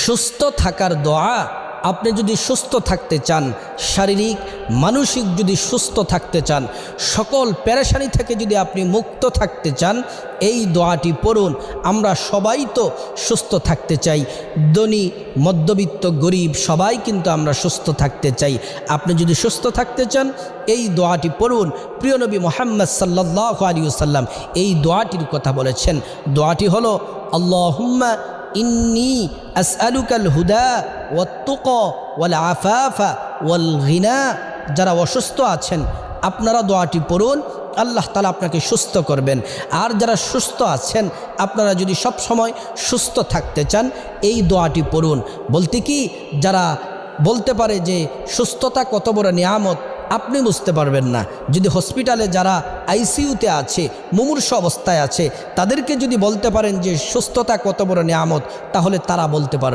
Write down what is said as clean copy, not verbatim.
সুস্থ থাকার দোয়া। আপনি যদি সুস্থ থাকতে চান, শারীরিক মানসিক যদি সুস্থ থাকতে চান, সকল পেরেশানি থেকে যদি আপনি মুক্ত থাকতে চান, এই দোয়াটি পড়ুন। আমরা সবাই তো সুস্থ থাকতে চাই, ধনী মধ্যবিত্ত গরিব সবাই কিন্তু আমরা সুস্থ থাকতে চাই। আপনি যদি সুস্থ থাকতে চান এই দোয়াটি পড়ুন। প্রিয় নবী মুহাম্মদ সাল্লাল্লাহু আলাইহি ওয়াসাল্লাম এই দোয়াটির কথা বলেছেন। দোয়াটি হলো আল্লাহুম্মা ইন্নী আসআলুকাল হুদা ওয়াত-তুকা ওয়াল আফাফা ওয়াল গিনা। যারা অসুস্থ আছেন আপনারা দোয়াটি পড়ুন, আল্লাহ তাআলা আপনাকে সুস্থ করবেন। আর যারা সুস্থ আছেন আপনারা যদি সব সময় সুস্থ থাকতে চান এই দোয়াটি পড়ুন। বলতে কি, যারা বলতে পারে যে সুস্থতা কত বড় নিয়ামত আপনি বুঝতে পারবেন না। যদি হসপিটালে যারা আইসিইউতে আছে, মুমূর্ষ অবস্থায় আছে, তাদেরকে যদি বলতে পারেন যে সুস্থতা কত বড় নিয়ামত, তাহলে তারা বলতে পারবে।